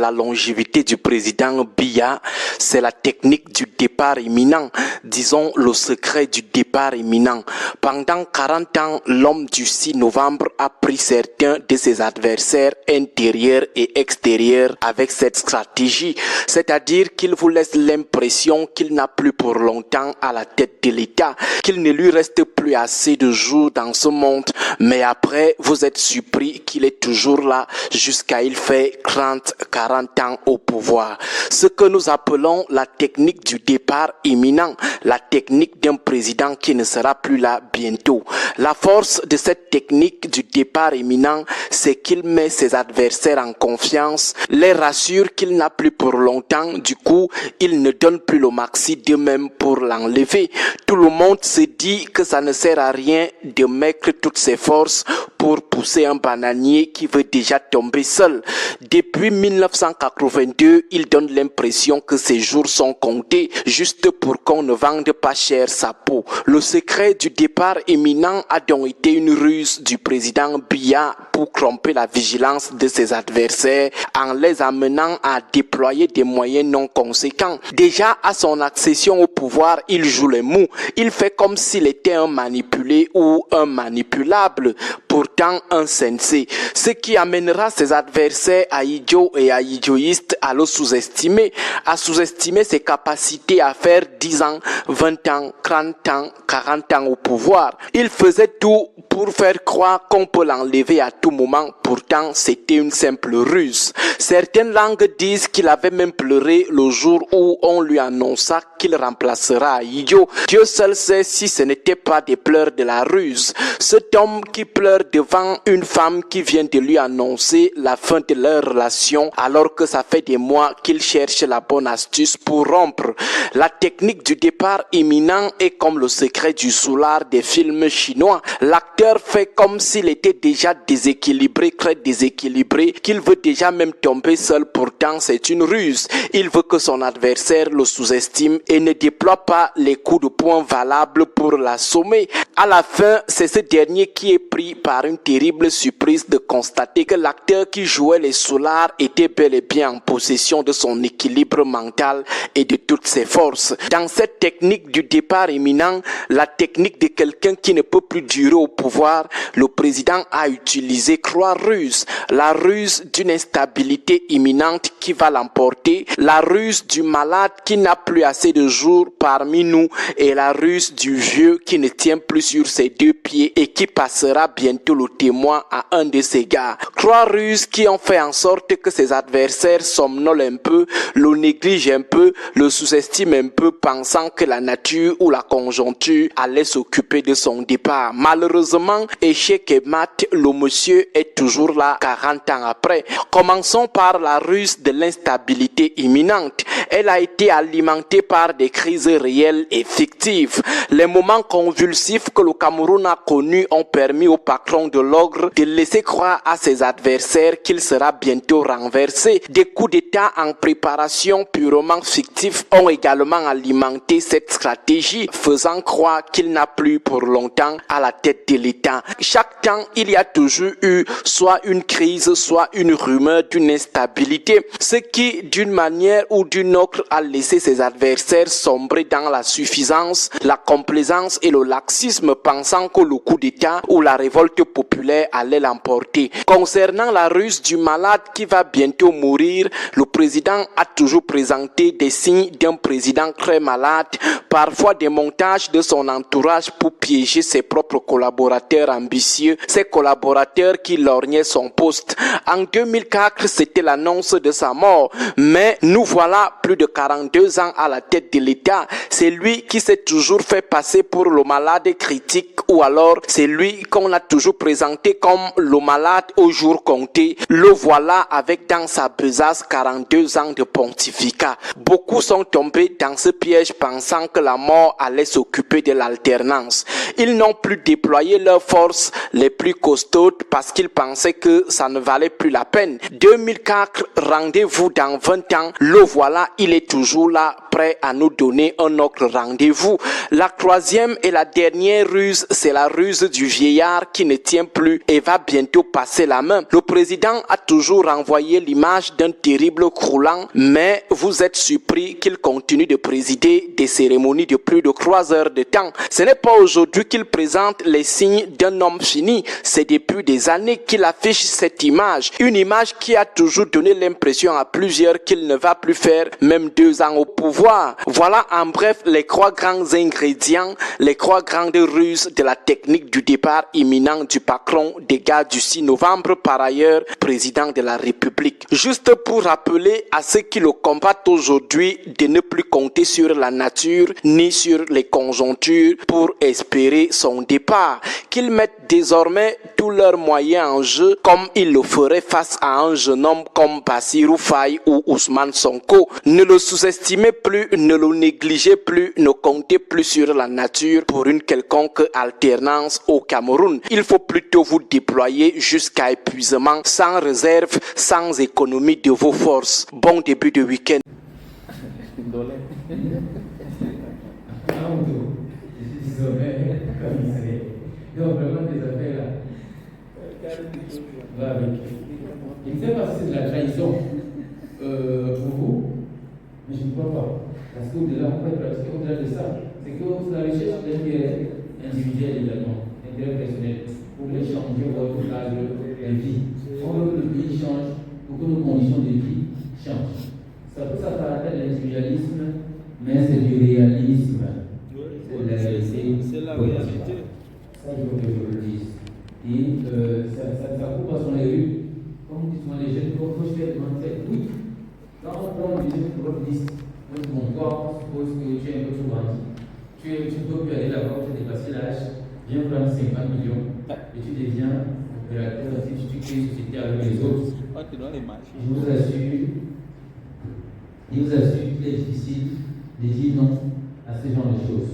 la longévité du président Biya, c'est la technique du départ imminent, disons le secret du départ imminent. Pendant 40 ans, l'homme du 6 novembre a pris certains de ses adversaires intérieurs et extérieurs avec cette stratégie, c'est-à-dire qu'il vous laisse l'impression qu'il n'a plus pour longtemps à la tête de l'État, qu'il ne lui reste plus assez de jours dans ce monde, mais après vous êtes surpris qu'il est toujours là jusqu'à il fait 30-40 ans au pouvoir. Ce que nous appelons la technique du départ imminent, la technique d'un président qui ne sera plus là bientôt. La force de cette technique du départ imminent, c'est qu'il met ses adversaires en confiance, les rassure qu'il n'a plus pour longtemps, du coup, il ne donne plus le maxi d'eux-mêmes pour l'enlever. Tout le monde se dit que ça ne sert à rien de mettre toutes ses forces pour pousser un bananier qui veut déjà tomber seul. Depuis 1982, il donne l'impression que ses jours sont comptés juste pour qu'on ne vende pas cher sa peau. Le secret du départ imminent a donc été une ruse du président Biya pour tromper la vigilance de ses adversaires en les amenant à déployer des moyens non conséquents. Déjà à son accession au pouvoir, il joue les mous. Il fait comme s'il était un manipulé ou un manipulable, pourtant un sensei. Ce qui amènera ses adversaires à idiots et à idioïstes à le sous-estimer, à sous-estimer ses capacités à faire 10 ans, 20 ans, 30 ans, 40 ans au pouvoir. Il faisait tout pour faire croire qu'on peut l'enlever à tout moment, pourtant c'était une simple ruse. Certaines langues disent qu'il avait même pleuré le jour où on lui annonça qu'il remplacera idiot. Dieu seul sait si ce n'était pas des pleurs de la ruse. Cet homme qui pleure devant une femme qui vient de lui annoncer la fin de leur relation alors que ça fait des mois qu'il cherche la bonne astuce pour rompre. La technique du départ imminent est comme le secret du soulard des films chinois. L'acteur fait comme s'il était déjà déséquilibré, très déséquilibré, qu'il veut déjà même tomber seul, pourtant c'est une ruse. Il veut que son adversaire le sous-estime et ne déploie pas les coups de poing valables pour l'assommer. À la fin, c'est ce dernier qui est pris par une terrible surprise de constater que l'acteur qui jouait les soulards était bel et bien en possession de son équilibre mental et de toutes ses forces. Dans cette technique du départ imminent, la technique de quelqu'un qui ne peut plus durer au pouvoir, le président a utilisé 3 ruses. La ruse d'une instabilité imminente qui va l'emporter, la ruse du malade qui n'a plus assez de jours parmi nous et la ruse du vieux qui ne tient plus sur ses 2 pieds et qui passera bientôt le témoin à un de ses gars. 3 ruses qui ont fait en sorte que ses adversaires somnolent un peu, le négligent un peu, le sous-estiment un peu, pensant que la nature ou la conjoncture allait s'occuper de son départ. Malheureusement, échec et mat, le monsieur est toujours là 40 ans après. Commençons par la ruse de l'instabilité imminente. Elle a été alimentée par des crises réelles et fictives. Les moments convulsifs que le Cameroun a connus ont permis au patron de l'ogre de laisser croire à ses adversaires qu'il sera bientôt renversé. Des coups d'État en préparation purement fictifs ont également alimenté cette stratégie, faisant croire qu'il n'a plus pour longtemps à la tête de l'État. Chaque temps, il y a toujours eu soit une crise, soit une rumeur d'une instabilité, ce qui, d'une manière ou d'une autre, a laissé ses adversaires sombrer dans la suffisance, la complaisance et le laxisme, pensant que le coup d'État ou la révolte populaire allait l'emporter. Concernant la ruse du malade qui va bientôt mourir, le président a toujours présenté des signes d'un président très malade, parfois des montages de son entourage pour piéger ses propres collaborateurs ambitieux, ses collaborateurs qui lorgnaient son poste. En 2004, c'était l'annonce de sa mort, mais nous voilà plus de 42 ans à la tête de l'État. C'est lui qui s'est toujours fait passer pour le malade critique, ou alors c'est lui qu'on a toujours présenté comme le malade au jour compté. Le voilà avec dans sa besace 42 ans de pontificat. Beaucoup sont tombés dans ce piège pensant que la mort allait s'occuper de l'alternance. Ils n'ont plus déployé leurs forces les plus costaudes parce qu'ils pensaient que ça ne valait plus la peine. 2004, rendez-vous dans 20 ans, le voilà, il est toujours là, prêt à nous donner un autre rendez-vous. La troisième et la dernière ruse, c'est la ruse du vieillard qui ne tient plus et va bientôt passer la main. Le président a toujours renvoyé l'image d'un terrible croulant, mais vous êtes surpris qu'il continue de présider des cérémonies de plus de 3 heures de temps. Ce n'est pas aujourd'hui qu'il présente les signes d'un homme fini, c'est depuis des années qu'il affiche cette image. Une image qui a toujours donné l'impression à plusieurs qu'il ne va plus faire même 2 ans au pouvoir. Voilà en bref les 3 grands ingrédients, les 3 grandes ruses de la technique du départ imminent du patron des gars du 6 novembre, par ailleurs président de la République. Juste pour rappeler à ceux qui le combattent aujourd'hui de ne plus compter sur la nature ni sur les conjonctures pour espérer son départ, qu'ils mettent désormais tous leurs moyens en jeu comme ils le feraient face à un jeune homme comme Bassirou Faye ou Ousmane Sonko. Ne le sous-estimez plus, ne le négligez plus, ne comptez plus sur la nature pour une quelconque alternance au Cameroun. Il faut plutôt vous déployer jusqu'à épuisement, sans réserve, sans économie de vos forces. Bon début de week-end. Donc vraiment des affaires là. Va avec. Je ne sais pas si c'est de la trahison pour vous, mais je ne crois pas. Parce qu'au-delà, on peut pratiquer au-delà de ça. C'est que vous allez chercher l'intérêt individuel également, l'intérêt personnel, pour les changer votre cadre de vie. On veut que le pays change, pour que nos conditions de vie changent. Ça peut s'apparenter à l'individualisme, mais c'est du réalisme. C'est de la réalité. Ça, je veux que je le dise. Et ça coupe à son élu. Comme disent les jeunes, il faut faire de tête. Oui. Quand on prend des jeunes pour leur liste, bon, toi, on suppose que tu es un peu trop bandit. Tu ne peux plus aller là-bas, tu as dépassé l'âge, viens prendre 50 millions et tu deviens opérateur, si tu crées une société avec les autres. Je vous assure qu'il est difficile de dire non à ce genre de choses.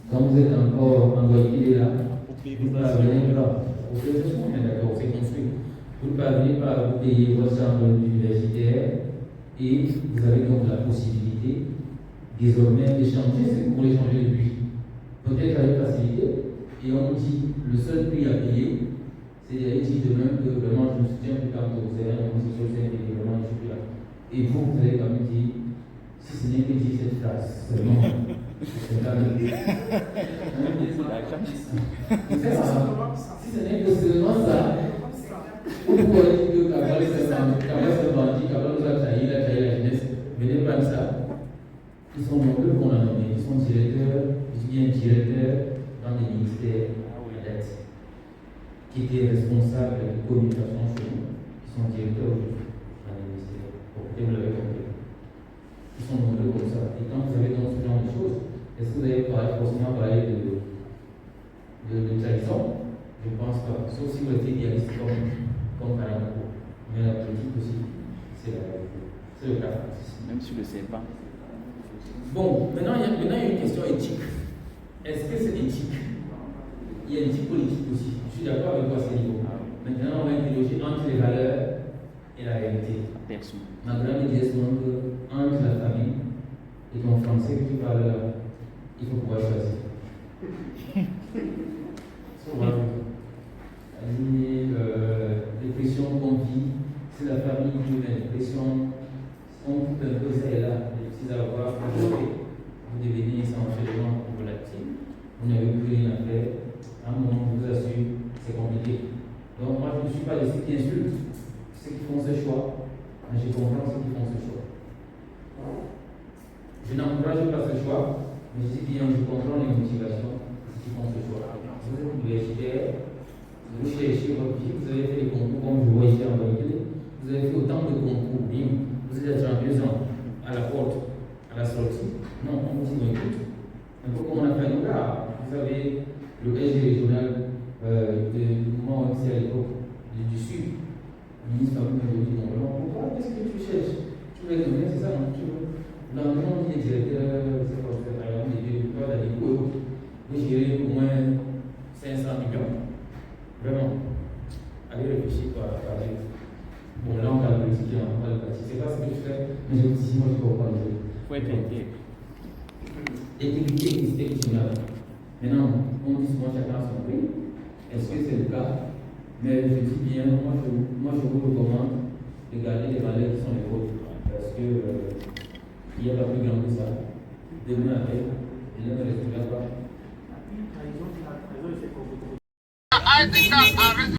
Quand vous êtes encore envoyé là, vous parvenez pas. On est d'accord, c'est construit. Vous parvenez pas à vous payer votre chambre universitaire et vous avez donc la possibilité désormais d'échanger, c'est pour échanger depuis. Peut-être avec facilité, et on dit le seul prix à payer, c'est d'aller dire demain que vraiment je me soutiens plus tard que vous avez un homosexuel et vraiment je suis là. Et vous allez quand même dire, si ce n'est que dire cette phrase, seulement. C'est quand même. Si ce n'est que seulement ça, vous pouvez dire que Cabral se bandit, Cabral nous a trahi, il a trahi la jeunesse. Venez prendre ça. Ils sont nombreux qu'on a nommés, ils sont directeurs, bien directeurs dans des ministères à date, qui étaient responsables de communication chez nous, qui sont directeurs dans les ministères. Vous l'avez compris. Ils sont nombreux comme ça. Et quand vous avez dans ce genre de choses, est-ce que vous avez forcément parlé de trahison? Je ne pense pas. Sauf si vous êtes idéaliste comme Karamako. Mais la politique aussi, c'est la réalité. C'est le cas. Même sur le serpent. Bon, maintenant il y a une question éthique. Est-ce que c'est éthique? Il y a l'éthique politique aussi. Je suis d'accord avec toi à ce niveau. Maintenant, on va interroger entre les valeurs et la réalité. Ma grand-mère disait souvent que entre la famille et ton français que tu parles là, il faut pouvoir choisir. Les pressions qu'on vit, c'est la famille qui nous met les pressions, on coupe un peu ça et là, les petits avoirs, vous devenez essentiellement volatile, vous n'avez plus rien à faire, à un moment, je vous assure, c'est compliqué. Donc, moi, je ne suis pas de ceux qui insultent, ceux qui font ce choix, mais je comprends ceux qui font ce choix. Je n'encourage pas ce choix, mais je dis bien, je comprends les motivations de ceux qui font ce choix. Vous êtes universitaire, vous cherchez votre vie, vous avez fait les concours comme je vois ici en véhicule, vous avez fait autant de concours, bim, vous êtes à 32 ans, à la porte, à la sortie. Non, on vous dit, écoute, un peu comme on a fait nous là, vous avez le SG régional du mouvement OMC à l'époque, du Sud, le ministre a dit, non, pourquoi, qu'est-ce que tu cherches? Tu veux être c'est ça, non? Tu veux. L'environnement qui est directeur, c'est quoi, par exemple, des pas d'aller vous gérez au moins 500 millions. Vraiment. Allez réfléchir par exemple. Bon, là, on va le politique, on va le parti. C'est pas ce que je fais, mais je dis, moi, je comprends. Il faut être intègre. L'intégrité existait ici là. Maintenant, on dit souvent chacun son prix. Est-ce que c'est le cas? Mais je dis bien, moi je vous recommande de garder les valeurs qui sont les vôtres. Parce que il n'y a pas plus grand que ça. Demain avec, et ne restera pas.